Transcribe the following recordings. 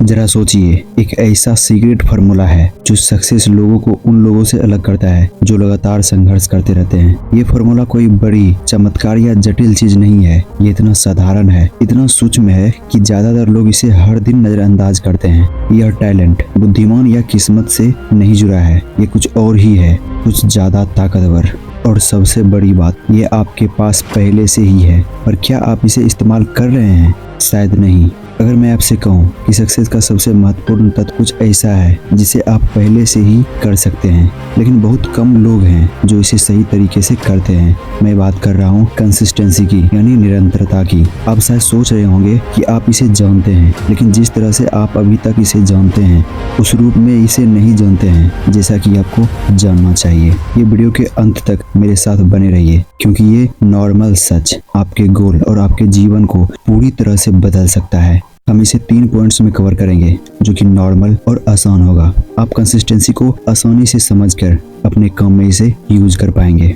जरा सोचिए, एक ऐसा सीक्रेट फार्मूला है जो सक्सेस लोगों को उन लोगों से अलग करता है जो लगातार संघर्ष करते रहते हैं। ये फार्मूला कोई बड़ी चमत्कार या जटिल चीज नहीं है, ये इतना साधारण है, इतना सूक्ष्म है कि ज्यादातर लोग इसे हर दिन नजरअंदाज करते हैं। यह टैलेंट बुद्धिमान या किस्मत से नहीं जुड़ा है, ये कुछ और ही है, कुछ ज्यादा ताकतवर। और सबसे बड़ी बात, ये आपके पास पहले से ही है, पर क्या आप इसे इस्तेमाल कर रहे हैं? शायद नहीं। अगर मैं आपसे कहूँ कि सक्सेस का सबसे महत्वपूर्ण तत्व कुछ ऐसा है जिसे आप पहले से ही कर सकते हैं, लेकिन बहुत कम लोग हैं जो इसे सही तरीके से करते हैं। मैं बात कर रहा हूँ कंसिस्टेंसी की, यानी निरंतरता की। आप शायद सोच रहे होंगे कि आप इसे जानते हैं, लेकिन जिस तरह से आप अभी तक इसे जानते हैं उस रूप में इसे नहीं जानते हैं जैसा कि आपको जानना चाहिए। ये वीडियो के अंत तक मेरे साथ बने रहिए, क्योंकि ये नॉर्मल सच आपके गोल और आपके जीवन को पूरी तरह से बदल सकता है। हम इसे 3 पॉइंट्स में कवर करेंगे जो कि नॉर्मल और आसान होगा। आप कंसिस्टेंसी को आसानी से समझकर अपने काम में इसे यूज कर पाएंगे।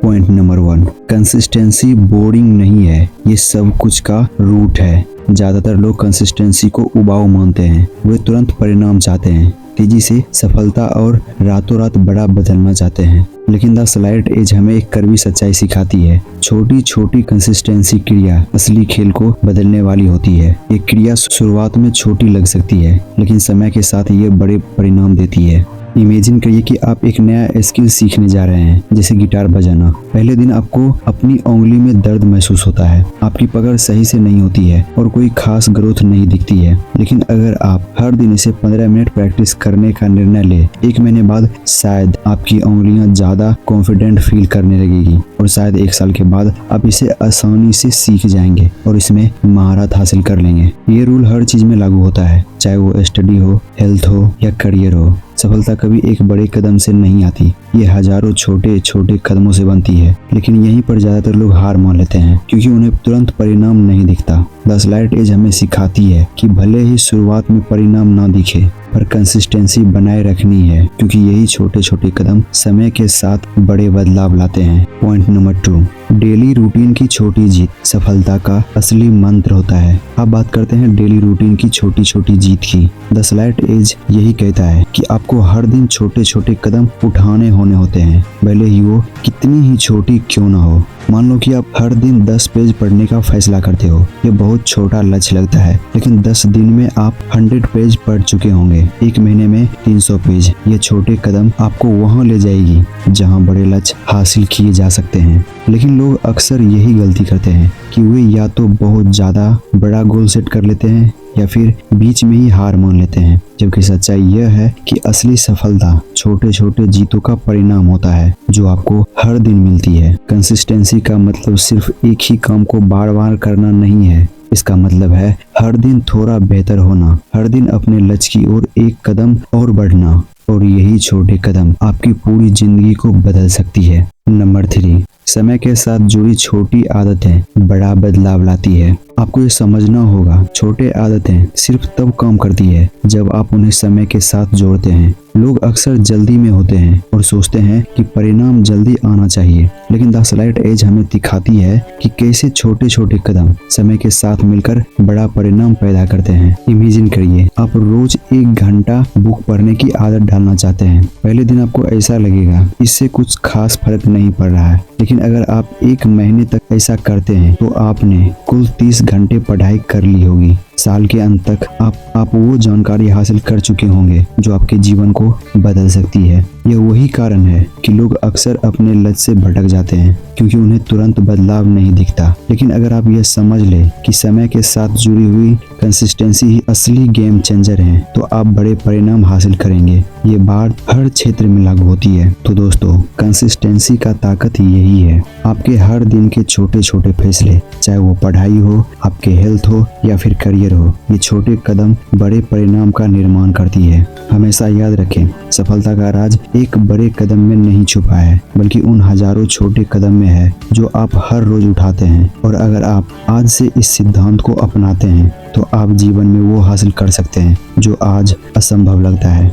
पॉइंट नंबर 1, कंसिस्टेंसी बोरिंग नहीं है, ये सब कुछ का रूट है। ज्यादातर लोग कंसिस्टेंसी को उबाऊ मानते हैं, वे तुरंत परिणाम चाहते हैं, तेजी से सफलता और रातों रात बड़ा बदलना चाहते हैं। लेकिन द स्लाइट एज हमें एक कड़वी सच्चाई सिखाती है। छोटी छोटी कंसिस्टेंसी क्रिया असली खेल को बदलने वाली होती है। ये क्रिया शुरुआत में छोटी लग सकती है, लेकिन समय के साथ ये बड़े परिणाम देती है। इमेजिन करिए कि आप एक नया स्किल सीखने जा रहे हैं, जैसे गिटार बजाना। पहले दिन आपको अपनी उंगली में दर्द महसूस होता है, आपकी पकड़ सही से नहीं होती है और कोई खास ग्रोथ नहीं दिखती है। लेकिन अगर आप हर दिन इसे 15 मिनट प्रैक्टिस करने का निर्णय ले, 1 महीने बाद शायद आपकी उंगलियां ज्यादा कॉन्फिडेंट फील करने लगेगी और शायद 1 साल के बाद आप इसे आसानी से सीख जाएंगे और इसमें महारत हासिल कर लेंगे। ये रूल हर चीज में लागू होता है, चाहे वो स्टडी हो, हेल्थ हो या करियर हो। सफलता कभी एक बड़े कदम से नहीं आती, ये हजारों छोटे छोटे कदमों से बनती है। लेकिन यहीं पर ज्यादातर लोग हार मान लेते हैं, क्योंकि उन्हें तुरंत परिणाम नहीं दिखता। द स्लाइट एज हमें सिखाती है कि भले ही शुरुआत में परिणाम ना दिखे, पर कंसिस्टेंसी बनाए रखनी है, क्योंकि यही छोटे छोटे कदम समय के साथ बड़े बदलाव लाते हैं। पॉइंट नंबर 2, डेली रूटीन की छोटी जीत सफलता का असली मंत्र होता है। आप बात करते हैं डेली रूटीन की छोटी छोटी जीत की। द स्लाइट एज यही कहता है कि आपको हर दिन छोटे छोटे कदम उठाने होने होते हैं, भले ही वो कितनी ही छोटी क्यों ना हो। मान लो कि आप हर दिन 10 पेज पढ़ने का फैसला करते हो। ये बहुत छोटा लक्ष्य लगता है, लेकिन 10 दिन में आप 100 पेज पढ़ चुके होंगे। 1 महीने में 300 पेज। ये छोटे कदम आपको वहां ले जाएगी जहां बड़े लक्ष्य हासिल किए जा सकते हैं। लेकिन लोग अक्सर यही गलती करते हैं कि वे या तो बहुत ज्यादा बड़ा गोल सेट कर लेते हैं या फिर बीच में ही हार मान लेते हैं, जबकि सच्चाई यह है कि असली सफलता छोटे छोटे जीतों का परिणाम होता है जो आपको हर दिन मिलती है। कंसिस्टेंसी का मतलब सिर्फ एक ही काम को बार बार करना नहीं है, इसका मतलब है हर दिन थोड़ा बेहतर होना, हर दिन अपने लक्ष्य की ओर एक कदम और बढ़ना। और यही छोटे कदम आपकी पूरी जिंदगी को बदल सकती है। नंबर 3, समय के साथ जुड़ी छोटी आदतें बड़ा बदलाव लाती है। आपको ये समझना होगा, छोटे आदतें सिर्फ तब काम करती है जब आप उन्हें समय के साथ जोड़ते हैं। लोग अक्सर जल्दी में होते हैं और सोचते हैं कि परिणाम जल्दी आना चाहिए, लेकिन द स्लाइट एज हमें दिखाती है कि कैसे छोटे छोटे कदम समय के साथ मिलकर बड़ा परिणाम पैदा करते हैं। इमेजिन करिए, आप रोज 1 घंटा बुक पढ़ने की आदत डालना चाहते हैं। पहले दिन आपको ऐसा लगेगा इससे कुछ खास फर्क नहीं पड़ रहा है, लेकिन अगर आप 1 महीने तक ऐसा करते हैं तो आपने कुल 30 घंटे पढ़ाई कर ली होगी। साल के अंत तक आप वो जानकारी हासिल कर चुके होंगे जो आपके जीवन को बदल सकती है। यह वही कारण है कि लोग अक्सर अपने लक्ष्य से भटक जाते हैं, क्योंकि उन्हें तुरंत बदलाव नहीं दिखता। लेकिन अगर आप यह समझ ले कि समय के साथ जुड़ी हुई कंसिस्टेंसी ही असली गेम चेंजर है, तो आप बड़े परिणाम हासिल करेंगे। ये बात हर क्षेत्र में लागू होती है। तो दोस्तों, कंसिस्टेंसी का ताकत यही है। आपके हर दिन के छोटे छोटे फैसले, चाहे वो पढ़ाई हो, आपके हेल्थ हो या फिर करियर हो, ये छोटे कदम बड़े परिणाम का निर्माण करती है। हमेशा याद रखें, सफलता का राज एक बड़े कदम में नहीं छुपा है, बल्कि उन हजारों छोटे कदम में है जो आप हर रोज उठाते हैं। और अगर आप आज से इस सिद्धांत को अपनाते हैं तो आप जीवन में वो हासिल कर सकते हैं जो आज असंभव लगता है।